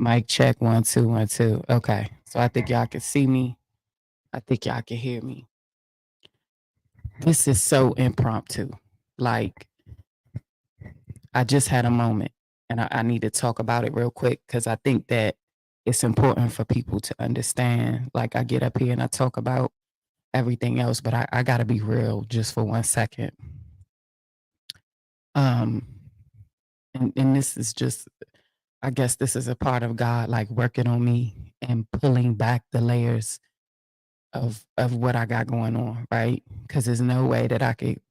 Mic check 1 2 1 2. Okay. So I think y'all can see me. I think y'all can hear me. This is so impromptu. Like I just had a moment and I need to talk about it real quick because I think that it's important for people to understand. Like I get up here and I talk about everything else, but I gotta be real just for 1 second. Um and this is just I guess this is a part of God like working on me and pulling back the layers of what I got going on, right? Because there's no way that I could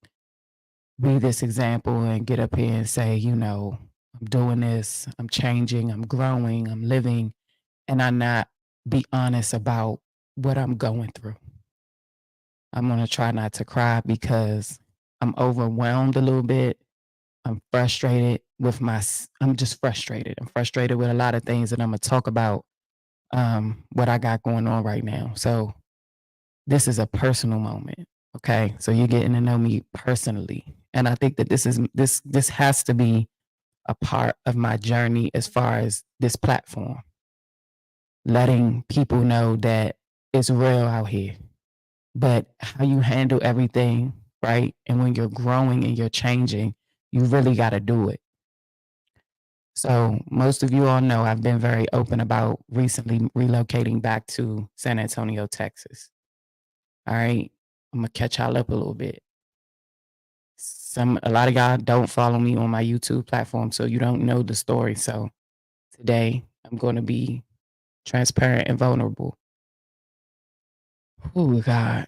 be this example and get up here and say, I'm doing this, I'm changing, I'm growing, I'm living, and I not be honest about what I'm going through. I'm gonna try not to cry because I'm overwhelmed a little bit. I'm frustrated with I'm just frustrated. I'm frustrated with a lot of things that I'm gonna talk about what I got going on right now. So this is a personal moment. Okay. So you're getting to know me personally. And I think that this has to be a part of my journey as far as this platform, letting people know that it's real out here. But how you handle everything, right? And when you're growing and you're changing, you really got to do it. So most of you all know I've been very open about recently relocating back to San Antonio, Texas. All right. I'm gonna catch y'all up a little bit. A lot of y'all don't follow me on my YouTube platform, so you don't know the story. So today I'm gonna be transparent and vulnerable. Oh God.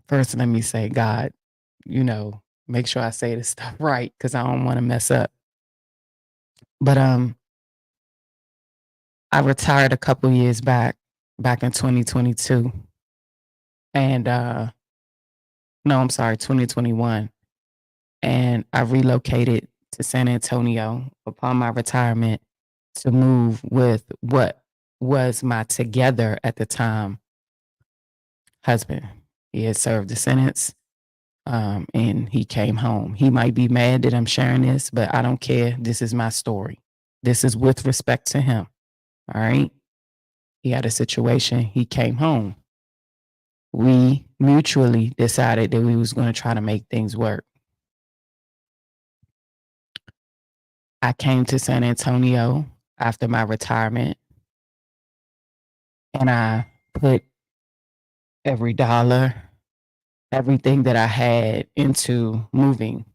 First let me say, God, make sure I say this stuff right because I don't want to mess up. But I retired a couple years back in 2022. And no, I'm sorry, 2021. And I relocated to San Antonio upon my retirement to move with what was my together at the time husband. He had served the sentence, and he came home. He might be mad that I'm sharing this, but I don't care. This is my story. This is with respect to him. All right. He had a situation. He came home. We mutually decided that we was going to try to make things work. I came to San Antonio after my retirement and I put every dollar, everything that I had into moving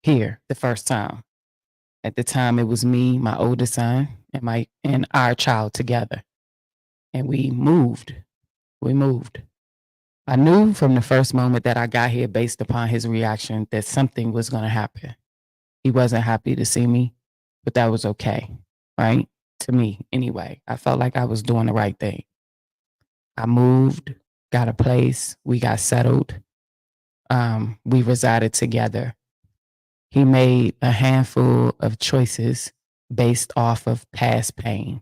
here the first time. At the time, it was me, my oldest son, and our child together. And we moved. We moved. I knew from the first moment that I got here, based upon his reaction, that something was going to happen. He wasn't happy to see me, but that was okay, right? To me, anyway. I felt like I was doing the right thing. I moved, got a place, we got settled, we resided together. He made a handful of choices based off of past pain.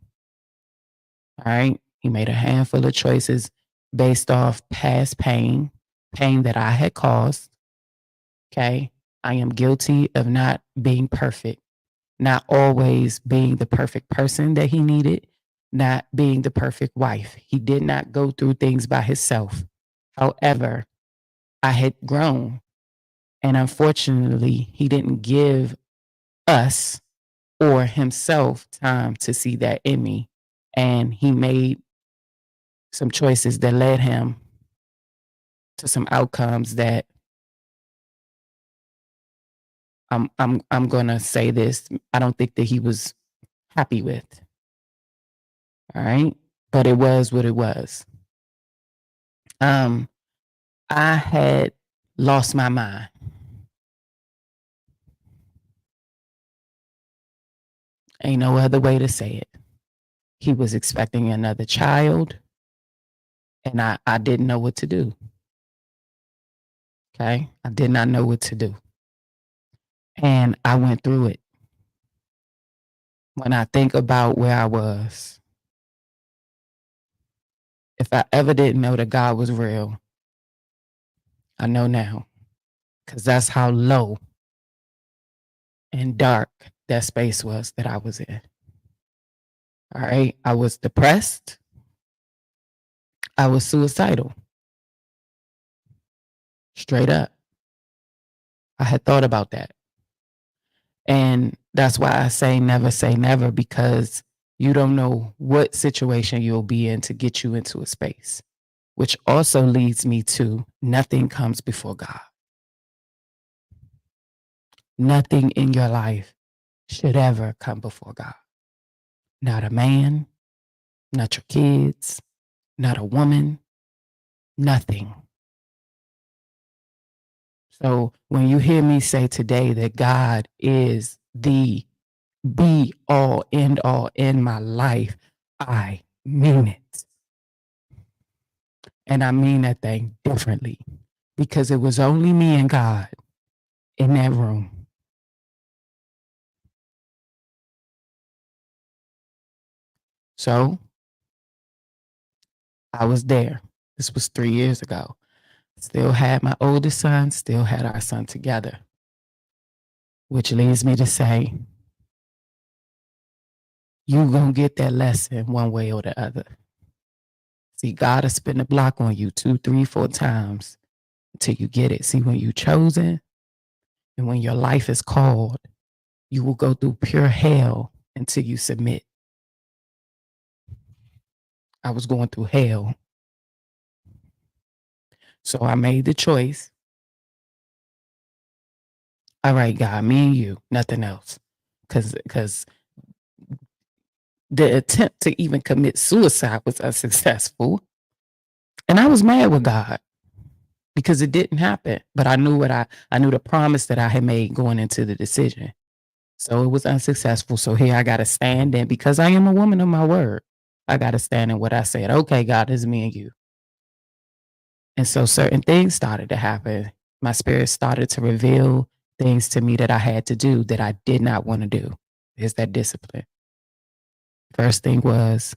All right. He made a handful of choices based off past pain, pain that I had caused. Okay. I am guilty of not being perfect, not always being the perfect person that he needed, not being the perfect wife. He did not go through things by himself. However, I had grown. And unfortunately, he didn't give us or himself time to see that in me. And he made some choices that led him to some outcomes that I'm gonna say this. I don't think that he was happy with. All right. But it was what it was. Um, I had lost my mind. Ain't no other way to say it. He was expecting another child, and I didn't know what to do. Okay. I did not know what to do. And I went through it. When I think about where I was, if I ever didn't know that God was real, I know now, because that's how low and dark that space was that I was in. All right. I was depressed. I was suicidal. Straight up. I had thought about that. And that's why I say never, because you don't know what situation you'll be in to get you into a space, which also leads me to nothing comes before God. Nothing in your life should ever come before God. Not a man, not your kids, not a woman, nothing. So when you hear me say today that God is the be all, end all in my life, I mean it. And I mean that thing differently, because it was only me and God in that room. So I was there. This was 3 years ago. Still had my oldest son, still had our son together, which leads me to say, you're going to get that lesson one way or the other. See, God will spin the block on you 2, 3, 4 times until you get it. See, when you're chosen and when your life is called, you will go through pure hell until you submit. I was going through hell. So I made the choice. All right, God, me and you, nothing else. Because the attempt to even commit suicide was unsuccessful. And I was mad with God because it didn't happen. But I knew I knew the promise that I had made going into the decision. So it was unsuccessful. So here I gotta stand in, because I am a woman of my word. I gotta stand in what I said. Okay, God, it's me and you. And so certain things started to happen. My spirit started to reveal things to me that I had to do that I did not want to do. Is that discipline? First thing was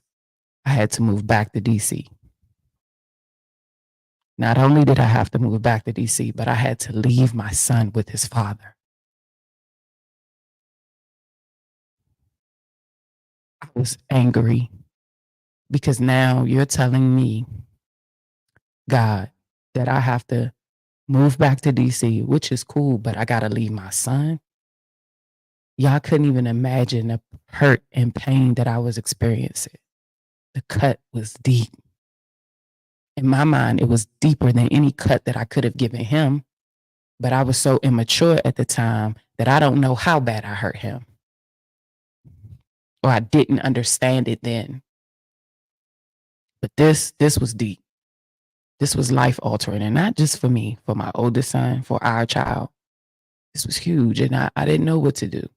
I had to move back to DC. Not only did I have to move back to DC, but I had to leave my son with his father. I was angry because now you're telling me, God, that I have to move back to DC, which is cool, but I got to leave my son. Y'all couldn't even imagine the hurt and pain that I was experiencing. The cut was deep. In my mind, it was deeper than any cut that I could have given him. But I was so immature at the time that I don't know how bad I hurt him, or I didn't understand it then. But this was deep. This was life altering, and not just for me, for my oldest son, for our child. This was huge, and I didn't know what to do.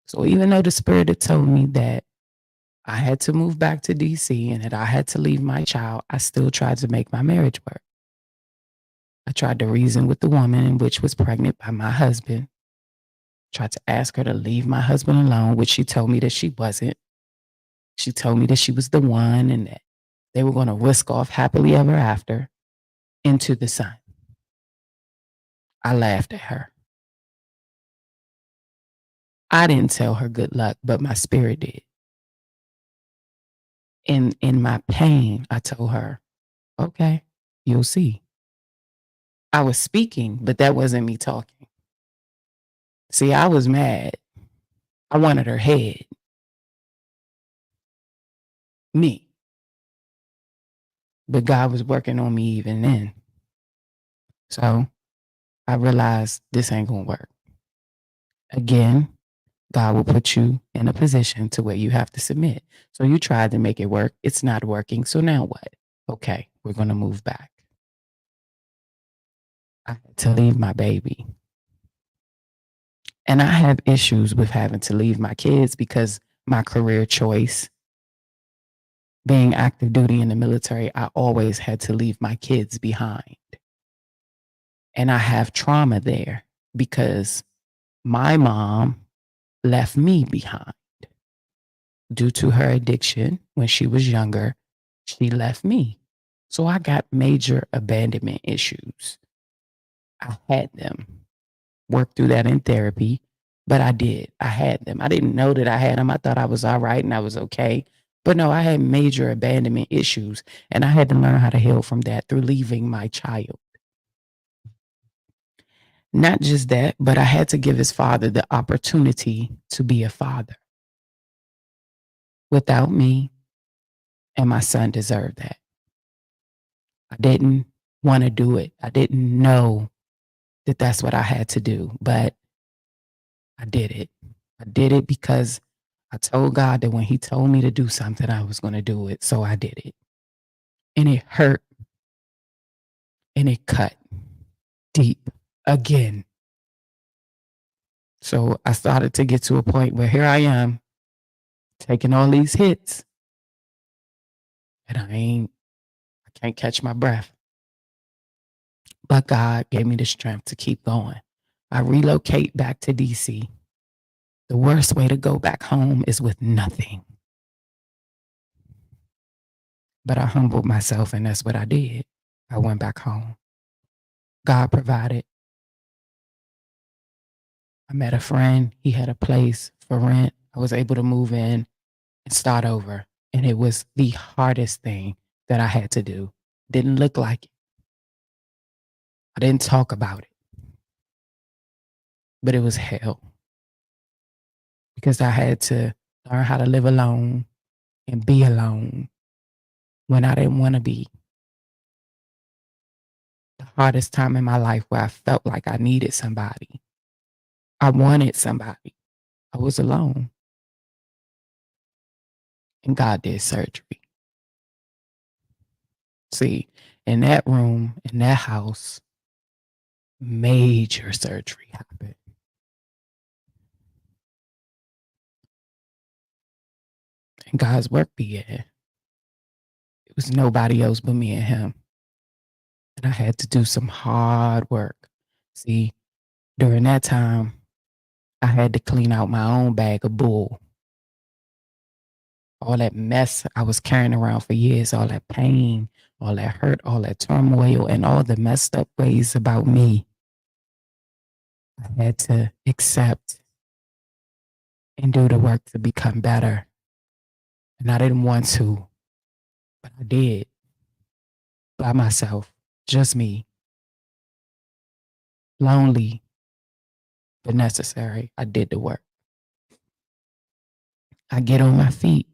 So even though the spirit had told me that I had to move back to DC and that I had to leave my child, I still tried to make my marriage work. I tried to reason with the woman, which was pregnant by my husband. Tried to ask her to leave my husband alone, which she told me that she wasn't. She told me that she was the one and that they were going to whisk off happily ever after into the sun. I laughed at her. I didn't tell her good luck, but my spirit did. In my pain, I told her, okay, you'll see. I was speaking, but that wasn't me talking. See, I was mad. I wanted her head. Me. But God was working on me even then. So I realized this ain't going to work. Again, God will put you in a position to where you have to submit. So you tried to make it work. It's not working. So now what? Okay, we're going to move back. I had to leave my baby. And I have issues with having to leave my kids because my career choice, being active duty in the military, I always had to leave my kids behind. And I have trauma there because my mom left me behind. Due to her addiction when she was younger, she left me. So I got major abandonment issues. I had them. Worked through that in therapy. but I did. I had them. I didn't know that I had them. I thought I was all right and I was okay. But no, I had major abandonment issues, and I had to learn how to heal from that through leaving my child. Not just that, but I had to give his father the opportunity to be a father. Without me, and my son deserved that. I didn't want to do it. I didn't know that that's what I had to do, but I did it. I did it because I told God that when he told me to do something, I was going to do it. So I did it. And it hurt and it cut deep again. So I started to get to a point where here I am taking all these hits and I can't catch my breath. But God gave me the strength to keep going. I relocate back to DC. The worst way to go back home is with nothing. But I humbled myself, and that's what I did. I went back home. God provided. I met a friend. He had a place for rent. I was able to move in and start over. And it was the hardest thing that I had to do. Didn't look like it. I didn't talk about it, but it was hell because I had to learn how to live alone and be alone when I didn't want to be. The hardest time in my life where I felt like I needed somebody. I wanted somebody. I was alone. And God did surgery. See, in that room, in that house, major surgery happened. And God's work began. It was nobody else but me and him. And I had to do some hard work. See, during that time, I had to clean out my own bag of bull. All that mess I was carrying around for years, all that pain, all that hurt, all that turmoil, and all the messed up ways about me, I had to accept and do the work to become better. And I didn't want to, but I did by myself, just me, lonely, but necessary. I did the work. I get on my feet.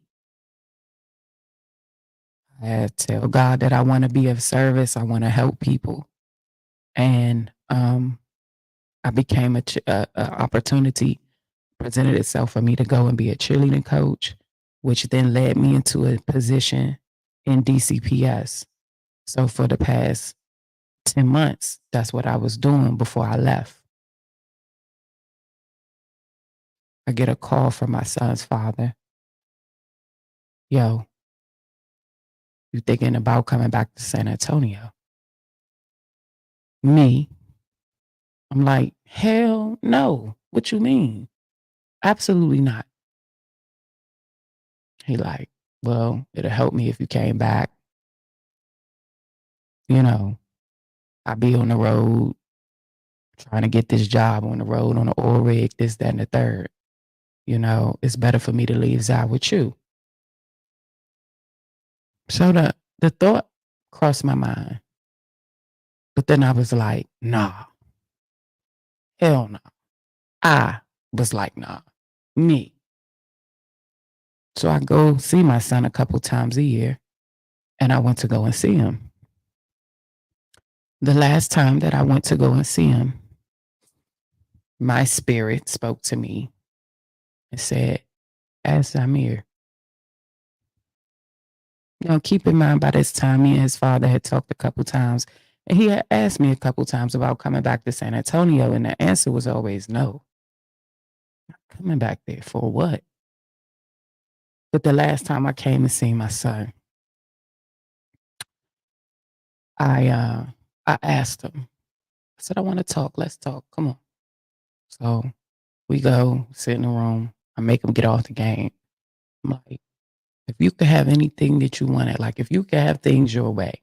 I tell God that I want to be of service. I want to help people. And I became a opportunity presented itself for me to go and be a cheerleading coach, which then led me into a position in DCPS. So for the past 10 months, that's what I was doing before I left. I get a call from my son's father. Yo, you thinking about coming back to San Antonio? Me, I'm like, hell no. What you mean? Absolutely not. He like, well, it'll help me if you came back. You know, I be on the road trying to get this job on the road on the oil rig, this, that, and the third. You know, it's better for me to leave Zai with you. So the thought crossed my mind. But then I was like, nah, hell no. I was like, nah, me. So I go see my son a couple times a year, and I went to go and see him. The last time that I went to go and see him, my spirit spoke to me and said, ask Zamir. You know, keep in mind by this time, me and his father had talked a couple times, and he had asked me a couple times about coming back to San Antonio, and the answer was always no. Coming back there for what? But the last time I came and seen my son, I I asked him. I said, I want to talk. Let's talk. Come on. So we go sit in the room. I make him get off the game. I'm like, if you could have anything that you wanted, like if you could have things your way,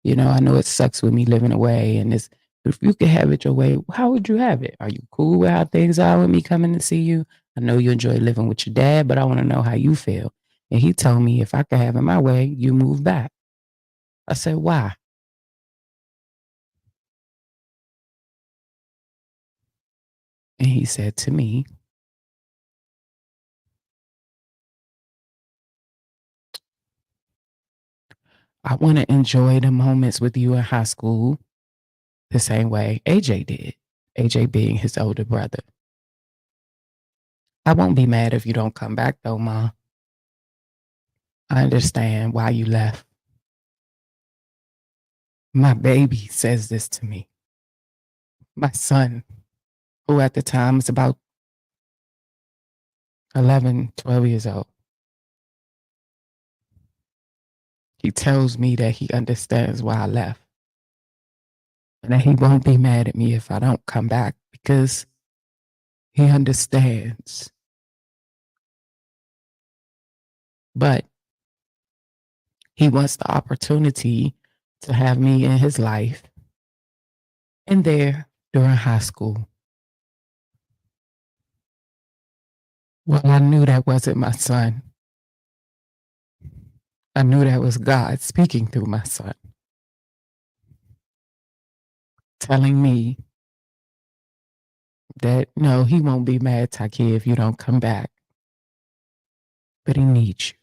you know, I know it sucks with me living away and this If you could have it your way, how would you have it? Are you cool with how things are with me coming to see you? I know you enjoy living with your dad, but I want to know how you feel. And he told me if I could have it my way, you move back. I said, why? And he said to me, I want to enjoy the moments with you in high school the same way AJ did. AJ being his older brother. I won't be mad if you don't come back though, Ma. I understand why you left. My baby says this to me. My son, who at the time was about 11, 12 years old, he tells me that he understands why I left and that he won't be mad at me if I don't come back because he understands. But he wants the opportunity to have me in his life and there during high school. Well, I knew that wasn't my son. I knew that was God speaking through my son, telling me that no, he won't be mad, Taki, if you don't come back, but he needs you.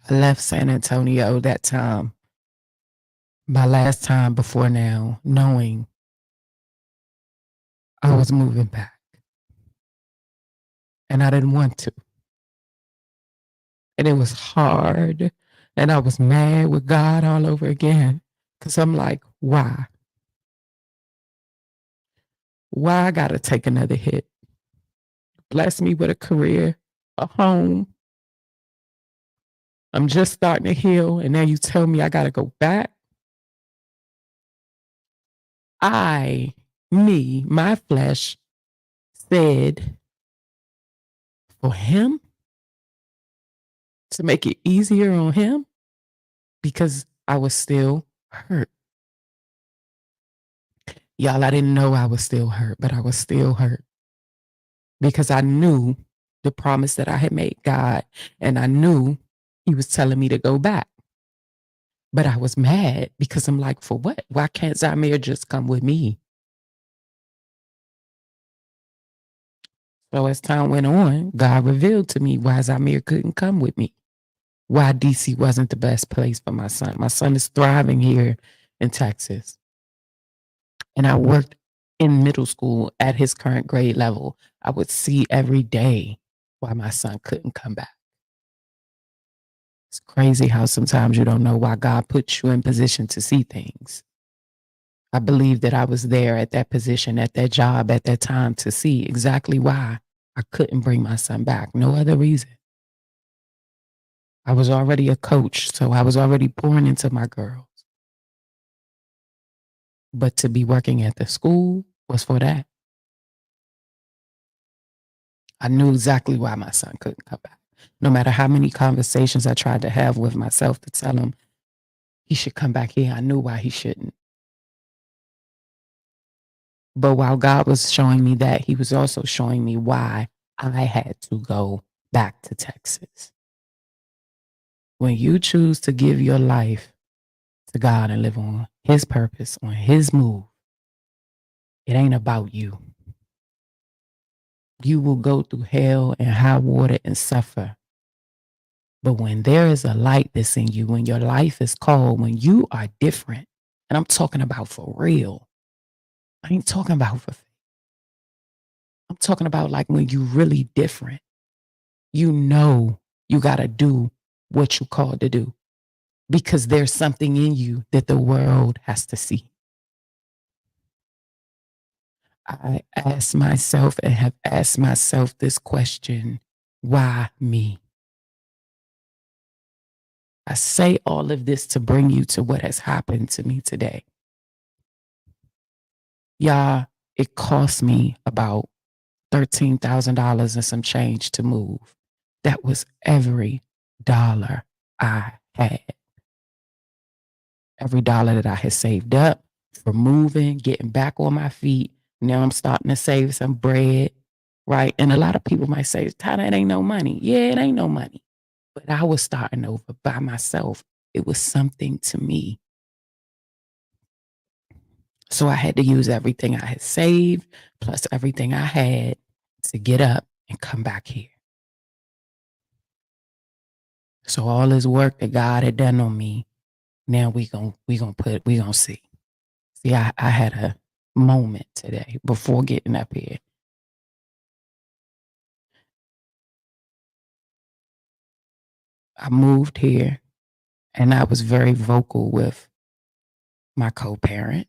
I left San Antonio that time, my last time before now, knowing I was moving back. And I didn't want to. And it was hard. And I was mad with God all over again. Because I'm like, why? Why I gotta take another hit? Bless me with a career, a home. I'm just starting to heal. And now you tell me I gotta go back. My flesh said for him to make it easier on him because I was still hurt. Y'all, I didn't know I was still hurt, but I was still hurt because I knew the promise that I had made God and I knew he was telling me to go back. But I was mad because I'm like, for what? Why can't Zamir just come with me? So as time went on, God revealed to me why Zamir couldn't come with me, why DC wasn't the best place for my son. My son is thriving here in Texas. And I worked in middle school at his current grade level. I would see every day why my son couldn't come back. It's crazy how sometimes you don't know why God puts you in position to see things. I believe that I was there at that position, at that job, at that time to see exactly why I couldn't bring my son back. No other reason. I was already a coach, so I was already pouring into my girls. But to be working at the school was for that. I knew exactly why my son couldn't come back. No matter how many conversations I tried to have with myself to tell him he should come back here, I knew why he shouldn't. But while God was showing me that, he was also showing me why I had to go back to Texas. When you choose to give your life to God and live on his purpose, on his move, it ain't about you. You will go through hell and high water and suffer. But when there is a light that's in you, when your life is called, when you are different, and I'm talking about for real, I ain't talking about for fake. I'm talking about like when you really different, you know you got to do what you called to do because there's something in you that the world has to see. I ask myself and have asked myself this question, why me? I say all of this to bring you to what has happened to me today. Y'all, it cost me about $13,000 and some change to move. That was every dollar I had. every dollar that I had saved up for moving, getting back on my feet. Now I'm starting to save some bread, right? And a lot of people might say, Ty, that ain't no money. Yeah, it ain't no money. But I was starting over by myself. It was something to me. So I had to use everything I had saved plus everything I had to get up and come back here. So all this work that God had done on me, now we gonna see. See, I had a moment today before getting up here. I moved here and I was very vocal with my co-parent,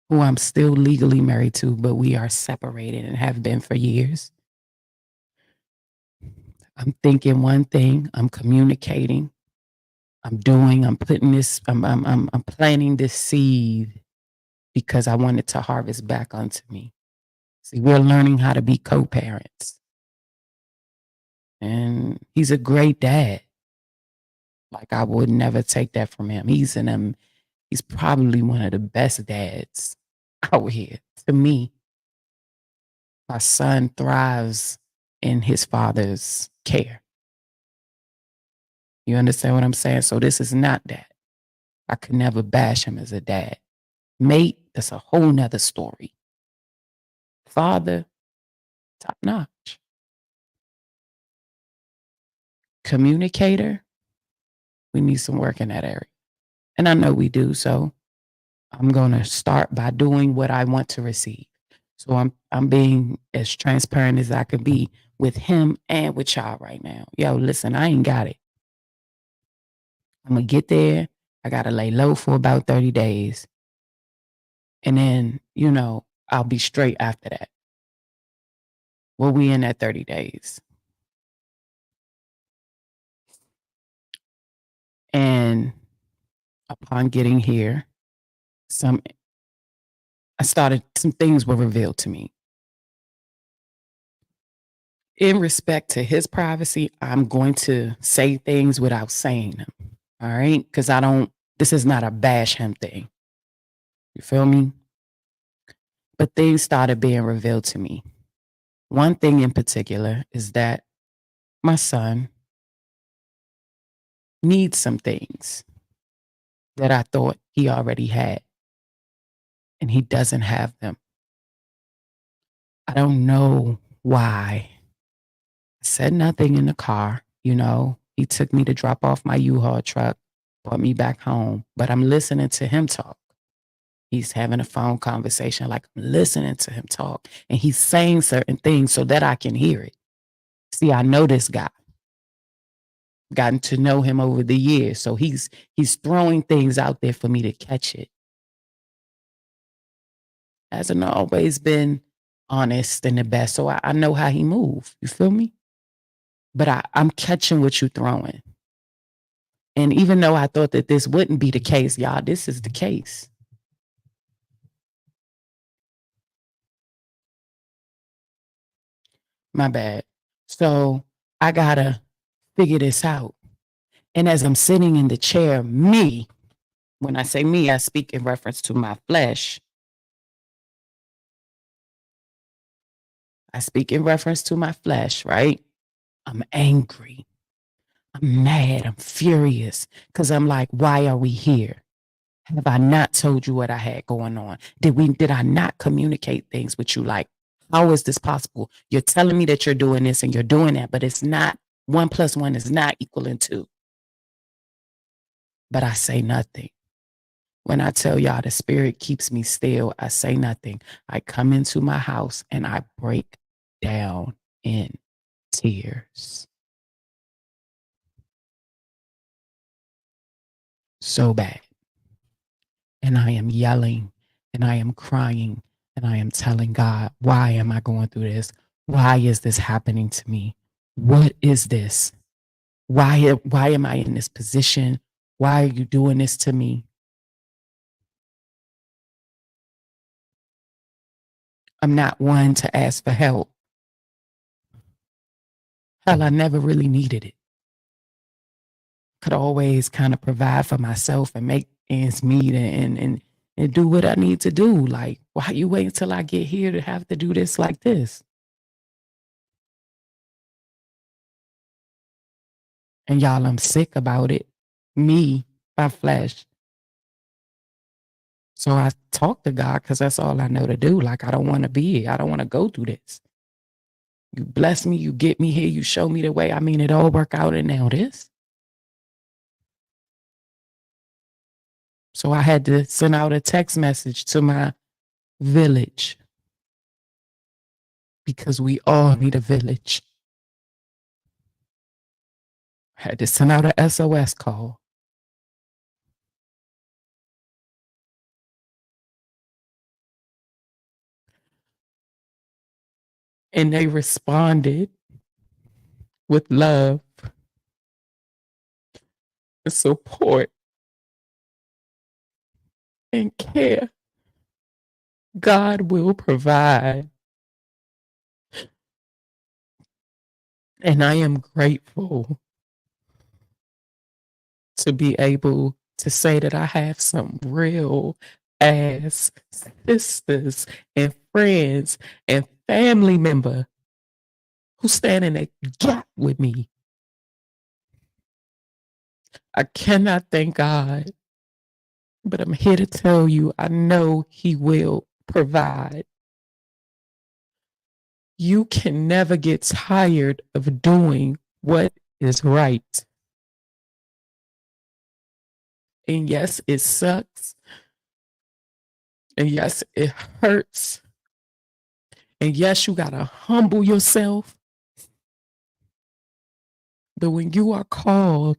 who I'm still legally married to, but we are separated and have been for years. I'm thinking one thing, I'm communicating, I'm putting this, I'm planting this seed because I want it to harvest back onto me. See, we're learning how to be co-parents. And he's a great dad. Like I would never take that from him. He's probably one of the best dads out here. To me, my son thrives in his father's care. You understand what I'm saying? So this is not that. I could never bash him as a dad. Mate, that's a whole nother story. Father, top notch. Communicator, we need some work in that area. And I know we do. So I'm going to start by doing what I want to receive. So I'm being as transparent as I can be with him and with y'all right now. Yo, listen, I ain't got it. I'm going to get there. I got to lay low for about 30 days. And then, I'll be straight after that. Well, we in that 30 days. And upon getting here, some things were revealed to me. In respect to his privacy, I'm going to say things without saying them. All right. Because this is not a bash him thing. You feel me? But things started being revealed to me. One thing in particular is that my son needs some things that I thought he already had, and he doesn't have them. I don't know why. I said nothing in the car. He took me to drop off my U-Haul truck, brought me back home, but I'm listening to him talk. He's having a phone conversation, like I'm listening to him talk, and he's saying certain things so that I can hear it. See, I know this guy. Gotten to know him over the years, so he's throwing things out there for me to catch it. Hasn't always been honest and the best, so I know how he moves. You feel me? But I'm catching what you're throwing. And even though I thought that this wouldn't be the case, y'all, this is the case. My bad. So I gotta figure this out. And as I'm sitting in the chair, when I say me, I speak in reference to my flesh. I speak in reference to my flesh, right? I'm angry. I'm mad. I'm furious because I'm like, why are we here? Have I not told you what I had going on? Did I not communicate things with you? Like, how is this possible? You're telling me that you're doing this and you're doing that, but it's not 1 + 1 is not equaling 2. But I say nothing. When I tell y'all the spirit keeps me still, I say nothing. I come into my house and I break down in tears. So bad. And I am yelling and I am crying and I am telling God, why am I going through this? Why is this happening to me? What is this? Why am I in this position? Why are you doing this to me? I'm not one to ask for help. Hell, I never really needed it. could always kind of provide for myself and make ends meet and do what I need to do. Like, why you wait until I get here to have to do this like this? And y'all, I'm sick about it. Me, my flesh. So I talk to God because that's all I know to do. Like, I don't want to be here. I don't want to go through this. You bless me, you get me here, you show me the way. I mean, it all work out and now this. So I had to send out a text message to my village because we all need a village. I had to send out a SOS call. And they responded with love and support and care. God will provide. And I am grateful to be able to say that I have some real ass sisters and friends and family member who stand in a gap with me. I cannot thank God, but I'm here to tell you I know He will provide. You can never get tired of doing what is right. And yes, it sucks. And yes, it hurts. And yes, you got to humble yourself. But when you are called,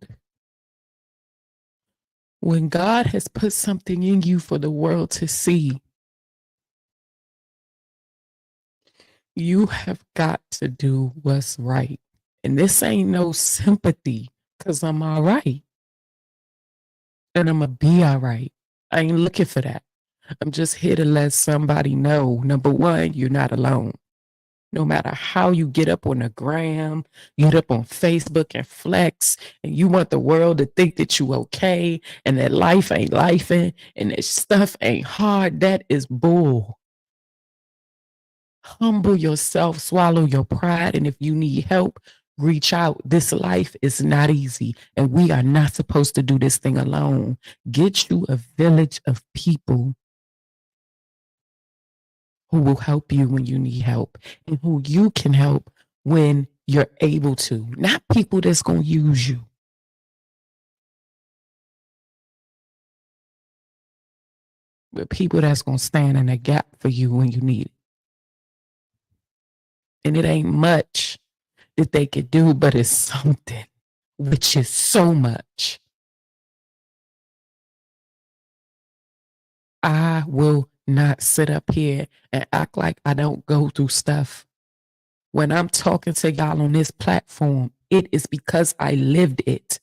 when God has put something in you for the world to see, you have got to do what's right. And this ain't no sympathy because I'm all right. And I'm going to be all right. I ain't looking for that. I'm just here to let somebody know, number one, you're not alone. No matter how you get up on the gram, get up on Facebook and flex, and you want the world to think that you okay and that life ain't lifing and that stuff ain't hard, that is bull. Humble yourself, swallow your pride, and if you need help, reach out. This life is not easy, and we are not supposed to do this thing alone. Get you a village of people who will help you when you need help and who you can help when you're able to, not people that's going to use you, but people that's going to stand in a gap for you when you need it. And it ain't much that they could do, but it's something, which is so much. I will not sit up here and act like I don't go through stuff. When I'm talking to y'all on this platform, it is because I lived it.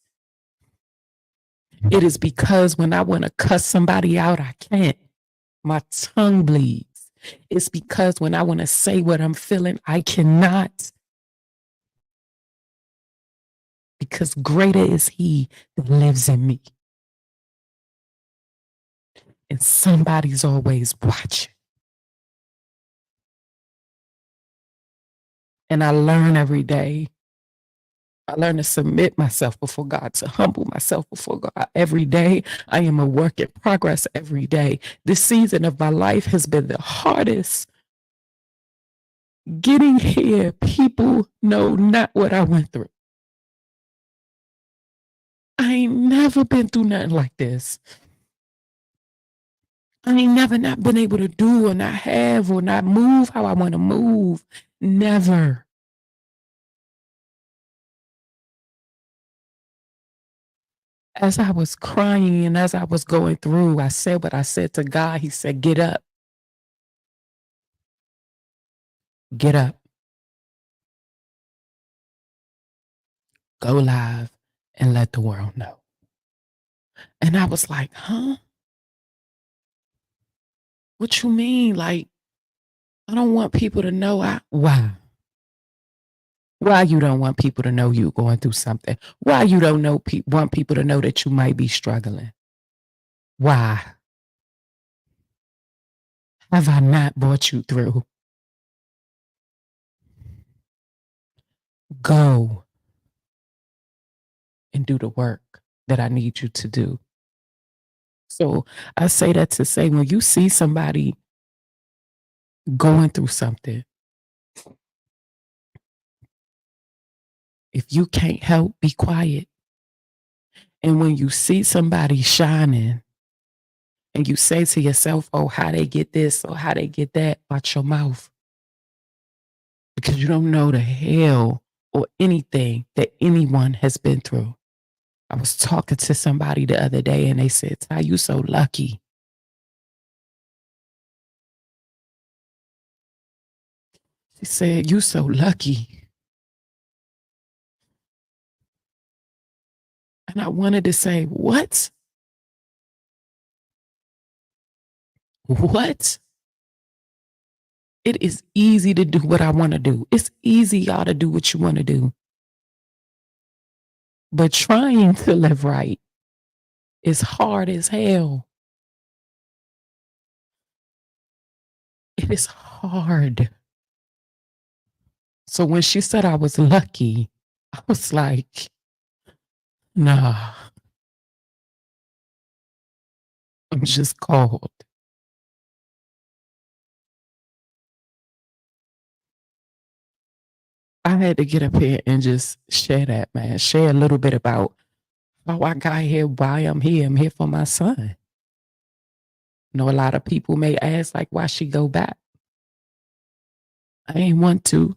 It is because when I want to cuss somebody out, I can't. My tongue bleeds. It's because when I want to say what I'm feeling, I cannot. Because greater is He that lives in me. And somebody's always watching. And I learn every day. I learn to submit myself before God, to humble myself before God. Every day, I am a work in progress every day. This season of my life has been the hardest. Getting here, people know not what I went through. I ain't never been through nothing like this. I ain't never not been able to do or not have or not move how I want to move. Never. As I was crying and as I was going through, I said what I said to God. He said, get up. Get up. Go live and let the world know. And I was like, huh? What you mean? Like, I don't want people to know why? Why you don't want people to know you going through something? Why you don't want people to know that you might be struggling? Why have I not brought you through? Go and do the work that I need you to do. So I say that to say when you see somebody going through something, if you can't help, be quiet. And when you see somebody shining and you say to yourself, oh, how they get this or how they get that, watch your mouth. Because you don't know the hell or anything that anyone has been through. I was talking to somebody the other day and they said, Ty, you so lucky. She said, you so lucky. And I wanted to say, what? What? It is easy to do what I want to do. It's easy, y'all, to do what you want to do. But trying to live right is hard as hell. It is hard. So when she said I was lucky, I was like, nah, I'm just called. I had to get up here and just share that, man. Share a little bit about how I got here, why I'm here. I'm here for my son. You know, a lot of people may ask, like, why she go back? I ain't want to.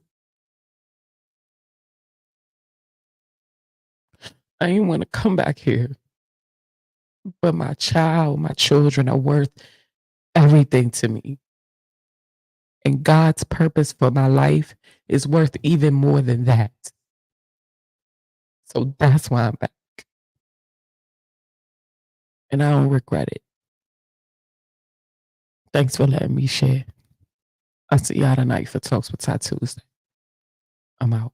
I ain't want to come back here. But my child, my children are worth everything to me. And God's purpose for my life is worth even more than that. So that's why I'm back. And I don't regret it. Thanks for letting me share. I'll see y'all tonight for Talks with Ty Tuesday. I'm out.